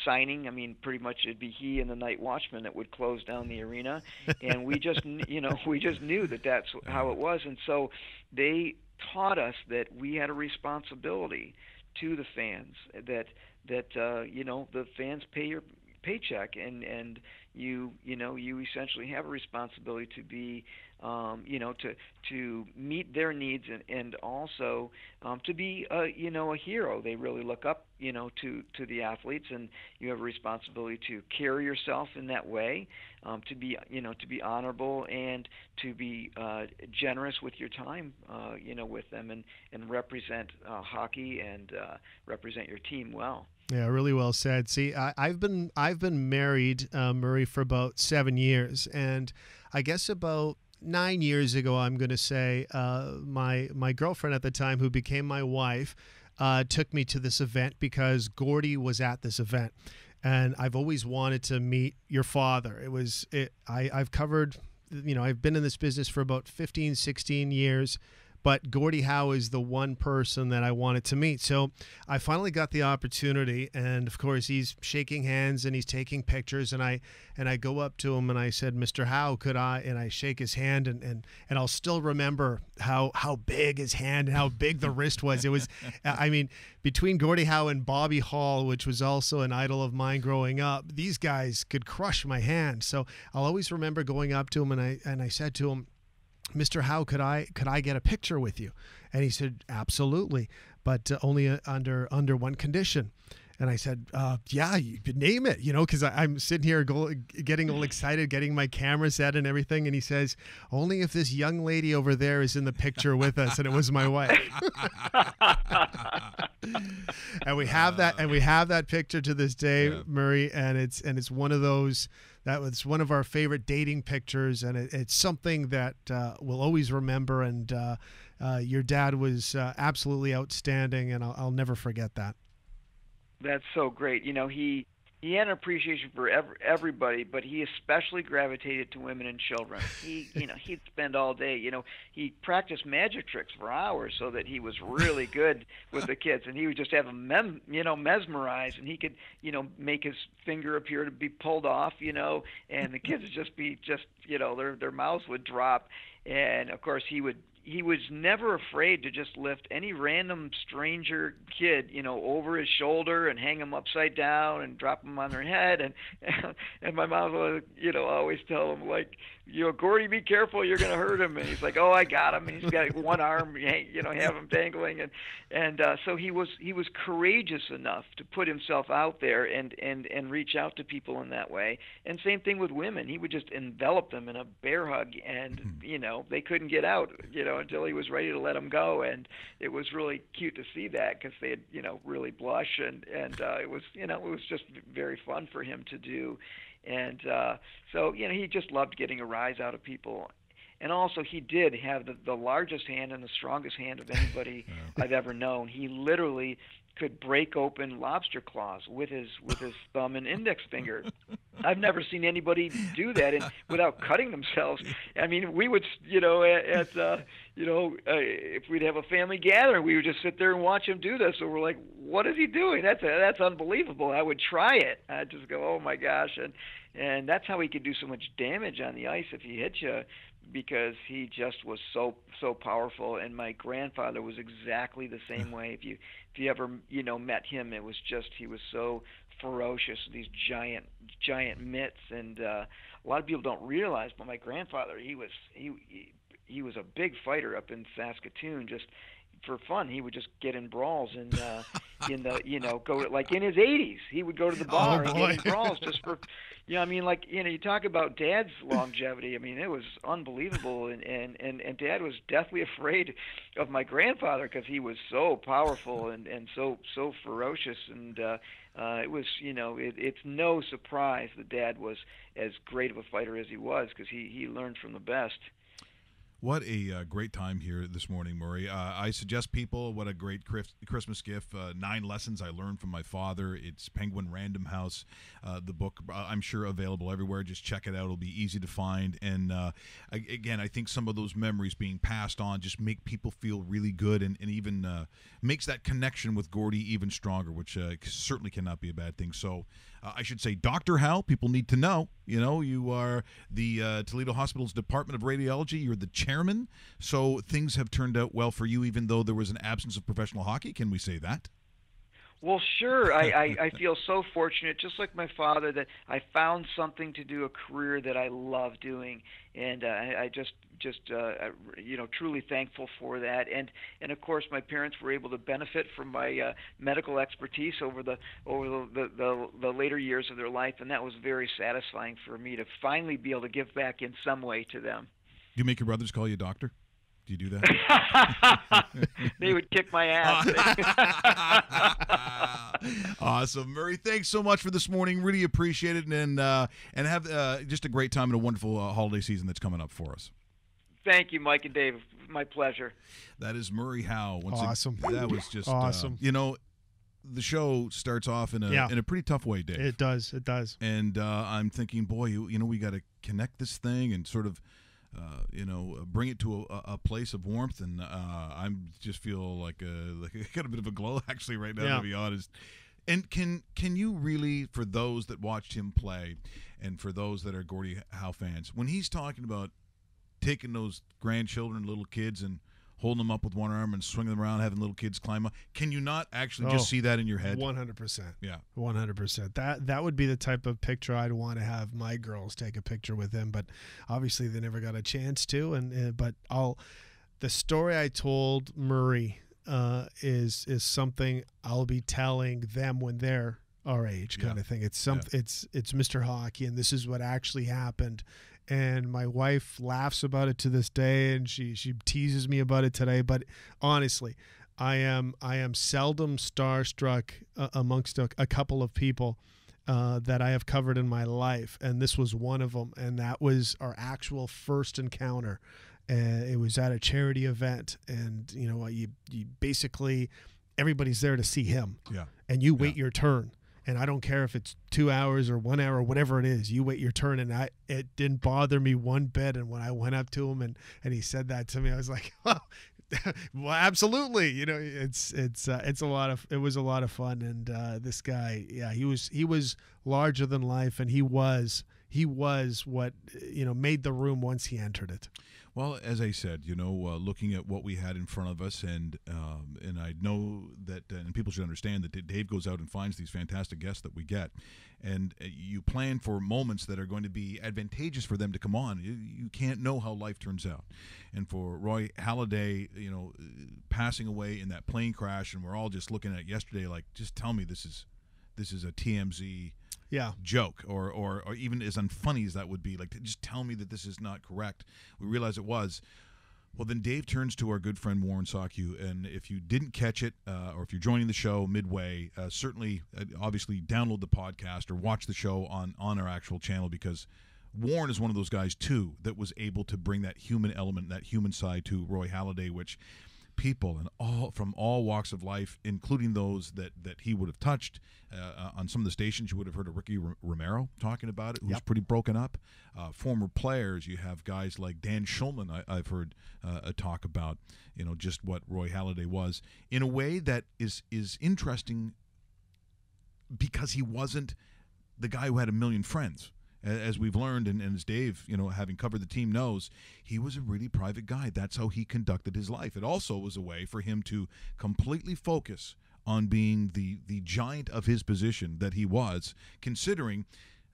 signing. I mean, pretty much it'd be he and the night watchman that would close down the arena, and we just knew that that's how it was, and so they taught us that we had a responsibility to the fans, that the fans pay your paycheck, and you essentially have a responsibility to be to meet their needs, and also to be a hero. They really look up to the athletes, and you have a responsibility to carry yourself in that way, to be honorable, and to be generous with your time with them, and represent hockey, and represent your team well. Yeah, really well said. See, I've been married, Murray, for about 7 years, and I guess about 9 years ago, I'm going to say, my girlfriend at the time, who became my wife, took me to this event because Gordy was at this event, and I've always wanted to meet your father. I've covered, I've been in this business for about 15, 16 years. But Gordie Howe is the one person that I wanted to meet. So I finally got the opportunity, and of course he's shaking hands and he's taking pictures, and I go up to him and I said, "Mr. Howe, could I?" And I shake his hand, and I'll still remember how big his hand and how big the wrist was. It was, I mean, between Gordie Howe and Bobby Hall, which was also an idol of mine growing up, these guys could crush my hand. So I'll always remember going up to him, and I said to him, "Mr. Howe, could I get a picture with you?" And he said, "Absolutely, but only under one condition." And I said, "Yeah, you could name it," because I'm sitting here getting all excited, getting my camera set and everything. And he says, "Only if this young lady over there is in the picture with us." And it was my wife. And we have that picture to this day, yeah. Murray. And it's one of those. That was one of our favorite dating pictures, and it's something that we'll always remember. And your dad was absolutely outstanding, and I'll never forget that. That's so great. He had an appreciation for everybody, but he especially gravitated to women and children. He'd spend all day. He practiced magic tricks for hours so that he was really good with the kids, and he would just have them, mesmerized, and he could, make his finger appear to be pulled off, and the kids would just be their mouths would drop, and of course he was never afraid to just lift any random stranger kid, over his shoulder and hang them upside down and drop them on their head. And my mom would, always tell him, like, "Gordy, be careful, you're going to hurt him." And he's like, "Oh, I got him." And he's got one arm, have him dangling. And so he was courageous enough to put himself out there and reach out to people in that way. And same thing with women. He would just envelop them in a bear hug, and, they couldn't get out, until he was ready to let them go. And it was really cute to see that, because they'd, really blush, and it was just very fun for him to do. And so, he just loved getting a rise out of people. And also, he did have the largest hand and the strongest hand of anybody I've ever known. He literally could break open lobster claws with his thumb and index finger. I've never seen anybody do that without cutting themselves. I mean, we would, if we'd have a family gathering, we would just sit there and watch him do this. So we're like, "What is he doing? That's unbelievable." I would try it. I'd just go, "Oh my gosh!" And that's how he could do so much damage on the ice if he hit you, because he just was so powerful. And my grandfather was exactly the same way. If you ever met him, it was just, he was so ferocious, these giant mitts. And a lot of people don't realize, but my grandfather, he was a big fighter up in Saskatoon. Just for fun, he would just get in brawls and go like in his 80s. He would go to the bar and get in brawls just for. You talk about Dad's longevity. I mean, it was unbelievable, and Dad was deathly afraid of my grandfather because he was so powerful and so ferocious, and it was, it's no surprise that Dad was as great of a fighter as he was, because he learned from the best. What a great time here this morning, Murray. I suggest people, what a great Christmas gift. 9 Lessons I Learned from My Father. It's Penguin Random House. The book, I'm sure, available everywhere. Just check it out. It'll be easy to find. And, again, I think some of those memories being passed on just make people feel really good and even makes that connection with Gordy even stronger, which certainly cannot be a bad thing. So I should say, Dr. Hal, people need to know. You know, you are the Toledo Hospital's Department of Radiology. You're the chairman. So things have turned out well for you, even though there was an absence of professional hockey. Can we say that? Well, sure. I feel so fortunate, just like my father, that I found something to do, a career that I love doing, and I just truly thankful for that. And of course, my parents were able to benefit from my medical expertise over the later years of their life, and that was very satisfying for me to finally be able to give back in some way to them. Do you make your brothers call you doctor? Do you do that? They would kick my ass. Awesome. Murray, thanks so much for this morning. Really appreciate it, and have just a great time and a wonderful holiday season that's coming up for us. Thank you, Mike and Dave. My pleasure. That is Murray Howe. Awesome. That was just awesome. The show starts off in a pretty tough way, Dave. It does. And I'm thinking, boy, we got to connect this thing and sort of bring it to a place of warmth, and I just feel like I got a bit of a glow actually right now, to be honest. And can you really, for those that watched him play, and for those that are Gordie Howe fans, when he's talking about taking those grandchildren, little kids, and holding them up with one arm and swinging them around, having little kids climb up, can you not actually just see that in your head? 100%. Yeah, 100%. That would be the type of picture I'd want to have my girls take a picture with him, but obviously they never got a chance to. But the story I told Murray is something I'll be telling them when they're our age, kind of thing. It's it's Mr. Hockey, and this is what actually happened. And my wife laughs about it to this day, and she teases me about it today. But honestly, I am seldom starstruck amongst a couple of people that I have covered in my life, and this was one of them. And that was our actual first encounter. It was at a charity event, and you basically everybody's there to see him, and you wait your turn. And I don't care if it's 2 hours or 1 hour, whatever it is, you wait your turn. And it didn't bother me one bit. And when I went up to him and he said that to me, I was like, oh, well, absolutely. It was a lot of fun. And this guy, he was larger than life, and he was what made the room once he entered it. Well, as I said, looking at what we had in front of us, and I know that, and people should understand that Dave goes out and finds these fantastic guests that we get, and you plan for moments that are going to be advantageous for them to come on. You can't know how life turns out, and for Roy Halladay, passing away in that plane crash, and we're all just looking at it yesterday, like, just tell me this is a TMZ. Joke, or even as unfunny as that would be, like, just tell me that this is not correct. We realize it was. Well, then Dave turns to our good friend Warren Socku, and if you didn't catch it, or if you're joining the show midway, certainly, obviously, download the podcast or watch the show on our actual channel, because Warren is one of those guys too that was able to bring that human element, that human side to Roy Halladay, which people from all walks of life, including those that he would have touched. On some of the stations, you would have heard of Ricky Romero talking about it, who's pretty broken up. Former players, you have guys like Dan Schulman, I've heard talk about, just what Roy Halladay was, in a way that is interesting, because he wasn't the guy who had a million friends. As we've learned, and as Dave, having covered the team, knows, he was a really private guy. That's how he conducted his life. It also was a way for him to completely focus on being the giant of his position that he was, considering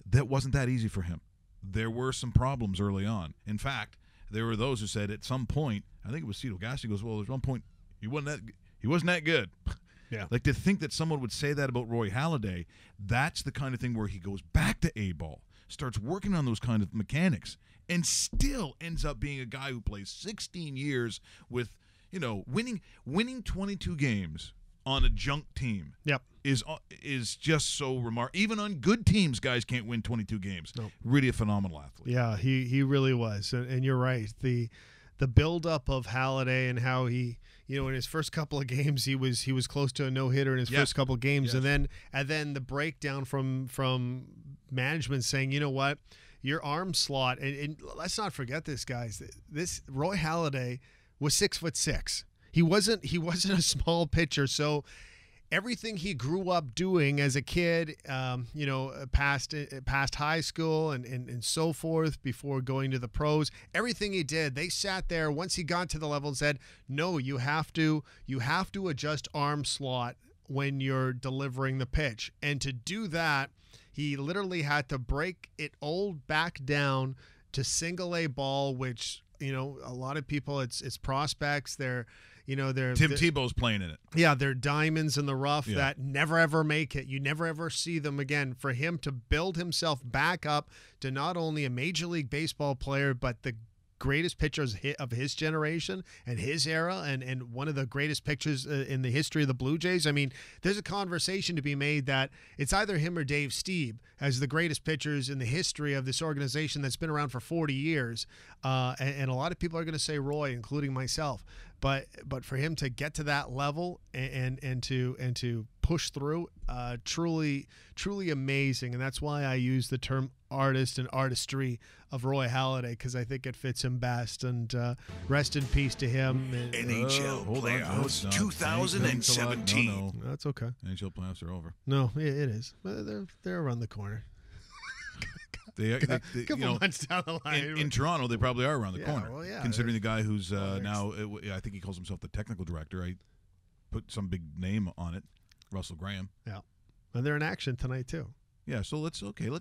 that wasn't that easy for him. There were some problems early on. In fact, there were those who said at some point, I think it was Cito Gassi, goes, well, at one point, he wasn't that good. Yeah. Like, to think that someone would say that about Roy Halladay, that's the kind of thing where he goes back to A-ball, starts working on those kind of mechanics, and still ends up being a guy who plays 16 years with, winning 22 games on a junk team. Yep. Is just so remarkable. Even on good teams, guys can't win 22 games. Nope. Really a phenomenal athlete. Yeah, he really was. And you're right. the buildup of Halladay and how he, in his first couple of games he was close to a no-hitter in his first couple of games, and then the breakdown from management saying, you know what, your arm slot, and let's not forget this, guys. This Roy Halladay was 6'6". He wasn't a small pitcher, so everything he grew up doing as a kid, past high school and so forth, before going to the pros, everything he did, they sat there once he got to the level and said, no, you have to adjust arm slot when you're delivering the pitch. And to do that, he literally had to break it all back down to single A ball, which, a lot of people, it's prospects, they're Tim Tebow's playing in it. Yeah, they're diamonds in the rough that never ever make it. You never ever see them again. For him to build himself back up to not only a Major League Baseball player, but the greatest pitchers of his generation and his era, and one of the greatest pitchers in the history of the Blue Jays. I mean, there's a conversation to be made that it's either him or Dave Stieb as the greatest pitchers in the history of this organization that's been around for 40 years. And a lot of people are going to say Roy, including myself. But for him to get to that level and to push through, truly amazing. And that's why I use the term artist and artistry of Roy Halladay, because I think it fits him best. And rest in peace to him. NHL playoffs 2017. No. That's okay. NHL playoffs are over. No, it is. But they're around the corner. They couple months down the line. In Toronto, they probably are around the corner. Well, yeah. Considering the guy who's now, I think he calls himself the technical director. I put some big name on it, Russell Graham. Yeah, and they're in action tonight too. Yeah, so let's lighten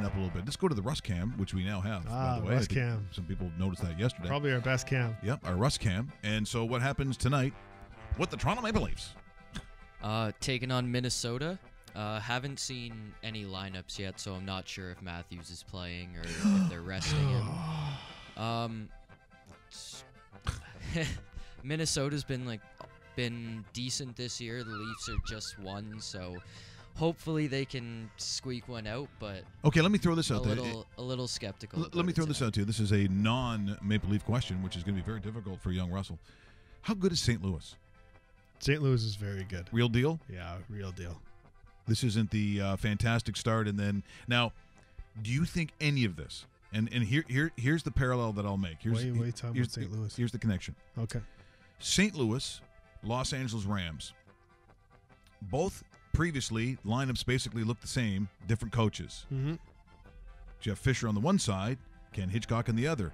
up a little bit. Let's go to the Russ Cam, which we now have. By the way, Russ Cam. Some people noticed that yesterday. Probably our best cam. Yep, our Russ Cam. And so, what happens tonight with the Toronto Maple Leafs? Taking on Minnesota. Haven't seen any lineups yet, so I'm not sure if Matthews is playing or if they're resting him. Minnesota's been decent this year. The Leafs are just one, so hopefully they can squeak one out. But okay, let me throw this out there. A little skeptical. Let me throw this out to you. This is a non-Maple Leaf question, which is going to be very difficult for young Russell. How good is St. Louis? St. Louis is very good. Real deal? Yeah, real deal. This isn't the fantastic start, and then now, do you think any of this? And here's the parallel that I'll make. Here's St. Louis. Here's the connection. Okay. St. Louis, Los Angeles Rams. Both previously lineups basically looked the same, different coaches. Mm-hmm. Jeff Fisher on the one side, Ken Hitchcock on the other.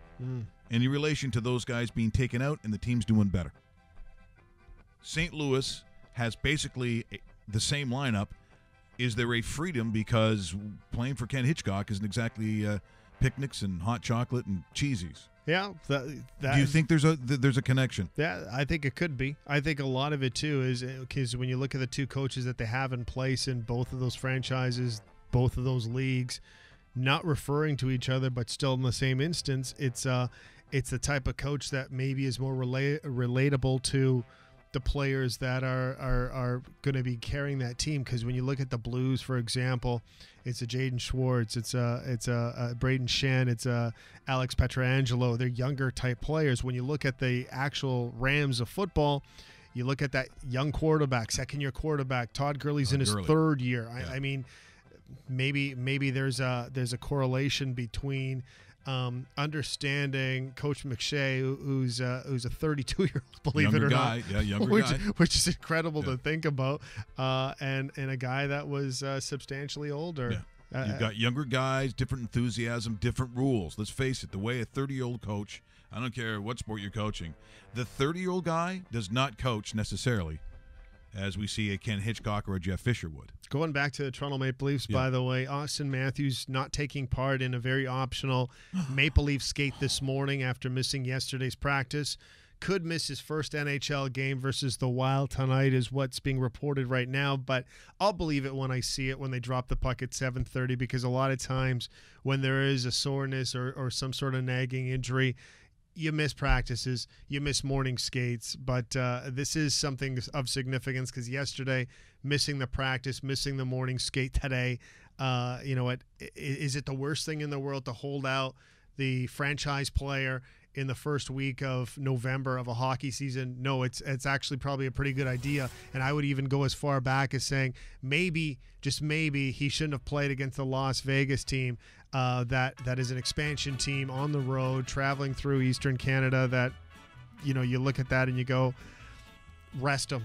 Any relation to those guys being taken out and the team's doing better? St. Louis has basically the same lineup. Is there a freedom because playing for Ken Hitchcock isn't exactly picnics and hot chocolate and cheesies? Yeah. Do you think there's a connection? Yeah, I think it could be. I think a lot of it, too, is because when you look at the two coaches that they have in place in both of those franchises, both of those leagues, not referring to each other but still in the same instance, it's the type of coach that maybe is more relatable to the players that are going to be carrying that team. Because when you look at the Blues, for example, it's a Jaden Schwartz, it's a Braden Shen, it's a Alex Pietrangelo. They're younger type players. When you look at the actual Rams of football, you look at that young quarterback, second-year quarterback. Todd Gurley's in his third year. Yeah. I mean, maybe there's a correlation between understanding Coach McShay, who's a 32-year-old, believe it or not, younger guy, which is incredible to think about, and a guy that was substantially older. Yeah. You've got younger guys, different enthusiasm, different rules. Let's face it, the way a 30-year-old coach, I don't care what sport you're coaching, the 30-year-old guy does not coach necessarily as we see a Ken Hitchcock or a Jeff Fisher would. Going back to the Toronto Maple Leafs, by the way, Austin Matthews not taking part in a very optional Maple Leaf skate this morning after missing yesterday's practice. Could miss his first NHL game versus the Wild tonight is what's being reported right now, but I'll believe it when I see it, when they drop the puck at 7:30, because a lot of times when there is a soreness or some sort of nagging injury, you miss practices, you miss morning skates, but this is something of significance because yesterday, missing the practice, missing the morning skate today, is it the worst thing in the world to hold out the franchise player in the first week of November of a hockey season. No, it's actually probably a pretty good idea. And I would even go as far back as saying maybe, just maybe, he shouldn't have played against the Las Vegas team that is an expansion team on the road, traveling through Eastern Canada. That, you know, you look at that and you go, rest him,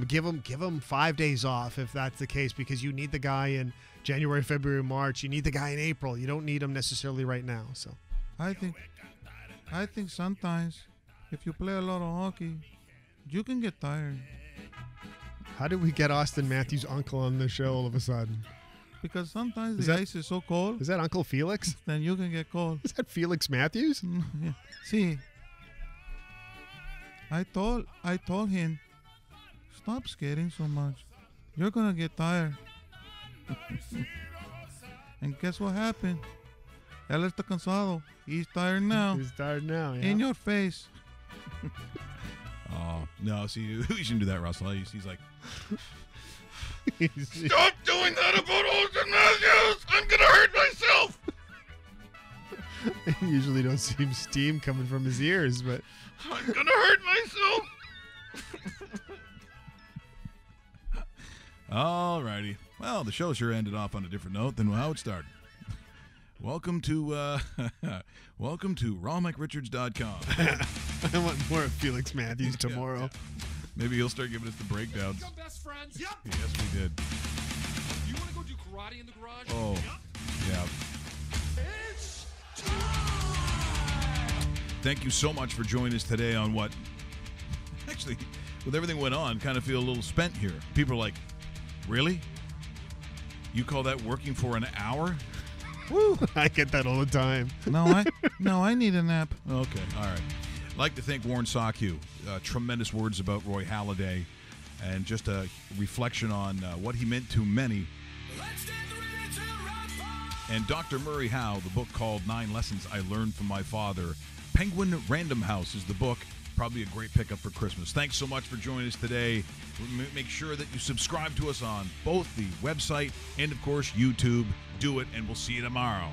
give him 5 days off if that's the case, because you need the guy in January, February, March. You need the guy in April. You don't need him necessarily right now. So I think sometimes if you play a lot of hockey, you can get tired. How did we get Austin Matthews' uncle on the show all of a sudden? Because sometimes the ice is so cold. Is that Uncle Felix? Then you can get cold. Is that Felix Matthews? Yeah. See, I told him, stop skating so much. You're going to get tired. And guess what happened? Él está cansado. He's tired now. He's tired now, yeah. In your face. Oh, no, see, we shouldn't do that, Russell. He's like, stop doing that about Austin Matthews! I'm going to hurt myself! You usually don't see steam coming from his ears, but... I'm going to hurt myself! all righty. Well, the show sure ended off on a different note than how it started. Welcome to rawmicrichards.com. I want more of Felix Matthews tomorrow. Yeah. Maybe he'll start giving us the breakdowns. Go best friends. Yep. Yes, we did. You want to go do karate in the garage? Oh, yeah. It's time. Thank you so much for joining us today on what, actually, with everything went on, kind of feel a little spent here. People are like, really? You call that working for an hour? Woo! I get that all the time. No, I need a nap. Okay, all right. I'd like to thank Warren Sockhew. Tremendous words about Roy Halladay, and just a reflection on what he meant to many. And Dr. Murray Howe, the book called 9 Lessons I Learned from My Father. Penguin Random House is the book. Probably a great pickup for Christmas. Thanks so much for joining us today. Make sure that you subscribe to us on both the website and, of course, YouTube. Do it, and we'll see you tomorrow.